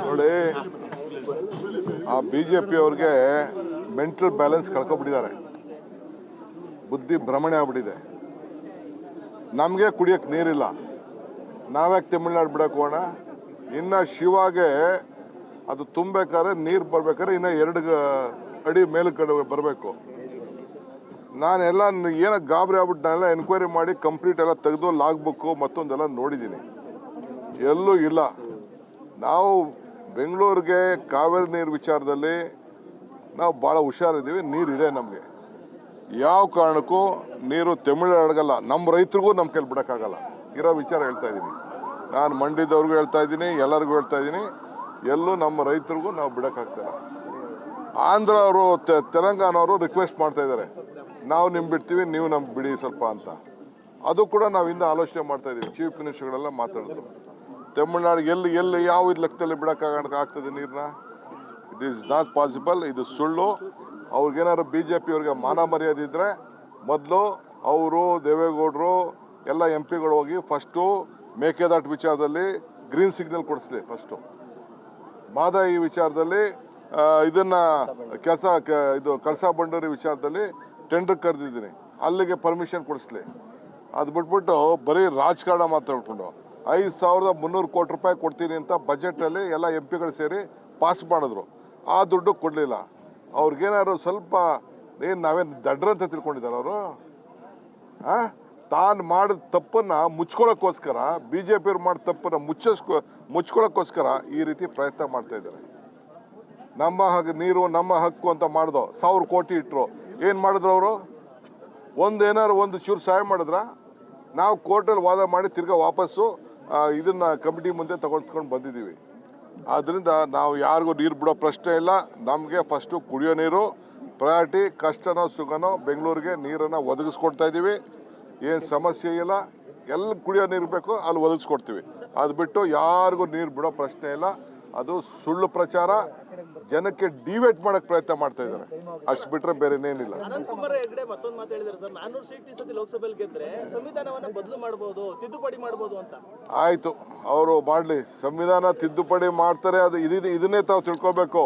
ನೋಡಿ, ಆ BJP ಅವ್ರಿಗೆ ಮೆಂಟಲ್ ಬ್ಯಾಲೆನ್ಸ್ ಕಳ್ಕೊಬಿಟ್ಟಿದ್ದಾರೆ, ಬುದ್ಧಿ ಭ್ರಮಣೆ ಆಗ್ಬಿಟ್ಟಿದೆ. ನಮಗೆ ಕುಡಿಯೋಕ್ಕೆ ನೀರಿಲ್ಲ, ನಾವ್ಯಾಕೆ ತಮಿಳ್ನಾಡು ಬಿಡಕ್ಕೆ ಹೋಗೋಣ? ಇನ್ನು ಶಿವಾಗೆ ಅದು ತುಂಬಬೇಕಾದ್ರೆ ನೀರು ಬರ್ಬೇಕಾದ್ರೆ ಇನ್ನು 2 ಅಡಿ ಮೇಲಕ್ಕೆ ಬರಬೇಕು. ನಾನೆಲ್ಲ ಏನೋ ಗಾಬರಿ ಆಗ್ಬಿಟ್ಟು ಎನ್ಕ್ವೈರಿ ಮಾಡಿ ಕಂಪ್ಲೀಟ್ ಎಲ್ಲ ತೆಗೆದು ಲಾಗ್ ಬುಕ್ಕು ಮತ್ತೊಂದೆಲ್ಲ ನೋಡಿದ್ದೀನಿ, ಎಲ್ಲೂ ಇಲ್ಲ. ನಾವು ಬೆಂಗಳೂರಿಗೆ ಕಾವೇರಿ ನೀರು ವಿಚಾರದಲ್ಲಿ ನಾವು ಭಾಳ ಹುಷಾರಿದ್ದೀವಿ, ನೀರಿದೆ ನಮಗೆ. ಯಾವ ಕಾರಣಕ್ಕೂ ನೀರು ತಮಿಳ್ನಾಡಿಗಲ್ಲ, ನಮ್ಮ ರೈತರಿಗೂ ನಮ್ಮ ಕೈಲಿ ಬಿಡೋಕ್ಕಾಗಲ್ಲ. ಇರೋ ವಿಚಾರ ಹೇಳ್ತಾ ಇದ್ದೀನಿ ನಾನು, ಮಂಡ್ಯದವ್ರಿಗೂ ಹೇಳ್ತಾ ಇದ್ದೀನಿ, ಎಲ್ಲರಿಗೂ ಹೇಳ್ತಾ ಇದ್ದೀನಿ, ಎಲ್ಲೂ ನಮ್ಮ ರೈತರಿಗೂ ನಾವು ಬಿಡೋಕ್ಕಾಗ್ತಾಯಿಲ್ಲ. ಆಂಧ್ರ ಅವರು ತೆಲಂಗಾಣ ಅವರು ರಿಕ್ವೆಸ್ಟ್ ಮಾಡ್ತಾ ಇದ್ದಾರೆ, ನಾವು ನಿಮ್ಗೆ ಬಿಡ್ತೀವಿ, ನೀವು ನಮ್ಗೆ ಬಿಡಿ ಸ್ವಲ್ಪ ಅಂತ. ಅದು ಕೂಡ ನಾವು ಇಂದ ಆಲೋಚನೆ ಮಾಡ್ತಾ ಇದ್ದೀವಿ. ಚೀಫ್ ಮಿನಿಸ್ಟರ್ಗಳೆಲ್ಲ ಮಾತಾಡಿದ್ರು, ತಮಿಳ್ನಾಡಿಗೆ ಎಲ್ಲಿ ಯಾವ ಲೆಕ್ಕದಲ್ಲಿ ಬಿಡೋಕ್ಕಾಗ್ತದೆ ನೀರನ್ನ? It is not possible. ಇದು ಸುಳ್ಳು. ಅವ್ರಿಗೇನಾದ್ರು BJP ಅವ್ರಿಗೆ ಮಾನ ಮರ್ಯಾದೆ ಇದ್ದರೆ ಮೊದಲು ಅವರು ದೇವೇಗೌಡರು ಎಲ್ಲ MP ಗಳು ಹೋಗಿ ಫಸ್ಟು ಮೇಕೆದಾಟು ವಿಚಾರದಲ್ಲಿ ಗ್ರೀನ್ ಸಿಗ್ನಲ್ ಕೊಡಿಸ್ಲಿ. ಫಸ್ಟು ಮಾದಾಯಿ ವಿಚಾರದಲ್ಲಿ ಇದನ್ನು ಇದು ಕಳಸಾ ಬಂಡೂರಿ ವಿಚಾರದಲ್ಲಿ ಟೆಂಡರ್ ಕರೆದಿದ್ದೀನಿ, ಅಲ್ಲಿಗೆ ಪರ್ಮಿಷನ್ ಕೊಡಿಸ್ಲಿ. ಅದು ಬಿಟ್ಬಿಟ್ಟು ಬರೀ ರಾಜಕಾರಣ ಮಾತಾಡ್ಕೊಂಡು 5,300 ಕೋಟಿ ರೂಪಾಯಿ ಕೊಡ್ತೀನಿ ಅಂತ ಬಜೆಟಲ್ಲಿ ಎಲ್ಲ MP ಗಳು ಸೇರಿ ಪಾಸ್ ಮಾಡಿದ್ರು. ಆ ದುಡ್ಡು ಕೊಡಲಿಲ್ಲ. ಅವ್ರಿಗೇನಾದ್ರು ಸ್ವಲ್ಪ ನಾವೇನು ದಡ್ರಂತ ತಿಳ್ಕೊಂಡಿದ್ದಾರೆ ಅವರು? ತಾನು ಮಾಡಿದ ತಪ್ಪನ್ನು ಮುಚ್ಕೊಳ್ಳೋಕ್ಕೋಸ್ಕರ, BJP ಅವ್ರು ಮಾಡಿದ ತಪ್ಪನ್ನು ಮುಚ್ಕೊಳ್ಳೋಕ್ಕೋಸ್ಕರ ಈ ರೀತಿ ಪ್ರಯತ್ನ ಮಾಡ್ತಾ ಇದ್ದಾರೆ. ನಮ್ಮ ನೀರು ನಮ್ಮ ಹಕ್ಕು ಅಂತ ಮಾಡ್ದೋ 1,000 ಕೋಟಿ ಇಟ್ಟರು. ಏನು ಮಾಡಿದ್ರು ಅವರು? ಒಂದು ಚೂರು ಸಹಾಯ ಮಾಡಿದ್ರ? ನಾವು ಕೋರ್ಟಲ್ಲಿ ವಾದ ಮಾಡಿ ತಿರ್ಗಾ ವಾಪಸ್ಸು ಇದನ್ನು ಕಮಿಟಿ ಮುಂದೆ ತಗೊಳ್ಕೊಂಡು ಬಂದಿದ್ದೀವಿ. ಆದ್ದರಿಂದ ನಾವು ಯಾರಿಗೂ ನೀರು ಬಿಡೋ ಪ್ರಶ್ನೆ ಇಲ್ಲ. ನಮಗೆ ಫಸ್ಟು ಕುಡಿಯೋ ನೀರು ಪ್ರಯಾರಿಟಿ. ಕಷ್ಟನೋ ಸುಖನೋ ಬೆಂಗಳೂರಿಗೆ ನೀರನ್ನು ಒದಗಿಸ್ಕೊಡ್ತಾ ಇದ್ದೀವಿ, ಏನು ಸಮಸ್ಯೆ ಇಲ್ಲ. ಎಲ್ಲಿ ಕುಡಿಯೋ ನೀರು ಬೇಕೋ ಅಲ್ಲಿ ಒದಗಿಸ್ಕೊಡ್ತೀವಿ. ಅದು ಬಿಟ್ಟು ಯಾರಿಗೂ ನೀರು ಬಿಡೋ ಪ್ರಶ್ನೆ ಇಲ್ಲ. ಅದು ಸುಳ್ಳು ಪ್ರಚಾರ, ಜನಕ್ಕೆ ಡಿವೇಟ್ ಮಾಡಕ್ಕೆ ಪ್ರಯತ್ನ ಮಾಡ್ತಾ ಇದ್ದಾರೆ, ಅಷ್ಟು ಬಿಟ್ಟರೆ ಬೇರೆ ಏನಿಲ್ಲ. ಅನಂತಕುಮಾರ್ ಹೆಗಡೆ ಮತ್ತೊಂದು ಮಾತು ಹೇಳಿದ್ದಾರೆ ಸರ್, 400 ಸೀಟ್ ಈ ಸತಿ ಲೋಕಸಭೆಯಲ್ಲಿ ಗೆದ್ರೆ ಸಂವಿಧಾನವನ್ನು ಬದಲು ಮಾಡಬಹುದು, ತಿದ್ದುಪಡಿ ಮಾಡಬಹುದು ಅಂತ. ಆಯಿತು, ಅವರು ಮಾಡಲಿ. ಸಂವಿಧಾನ ತಿದ್ದುಪಡಿ ಮಾಡ್ತಾರೆ, ಅದು ಇದನ್ನೇ ತಾವು ತಿಳ್ಕೊಬೇಕು.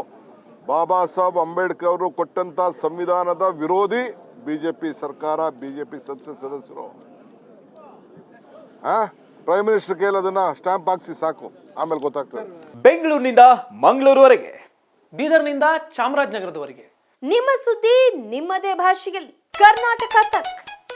ಬಾಬಾ ಸಾಹೇಬ್ ಅಂಬೇಡ್ಕರ್ ಅವರು ಕೊಟ್ಟಂತ ಸಂವಿಧಾನದ ವಿರೋಧಿ BJP ಸರ್ಕಾರ, BJP ಸಂಸತ್ ಸದಸ್ಯರು. ಪ್ರೈಮ್ ಮಿನಿಸ್ಟರ್ ಕೈಯಲ್ಲಿ ಅದನ್ನ ಸ್ಟಾಂಪ್ ಹಾಕ್ಸಿ ಸಾಕು, ಆಮೇಲೆ ಗೊತ್ತಾಗ್ತದೆ. ಬೆಂಗಳೂರಿನಿಂದ ಮಂಗಳೂರುವರೆಗೆ, ಬೀದರ್ನಿಂದ ಚಾಮರಾಜನಗರದವರೆಗೆ ನಿಮ್ಮ ಸುದ್ದಿ ನಿಮ್ಮದೇ ಭಾಷೆಯಲ್ಲಿ. ಕರ್ನಾಟಕ ತಕ್.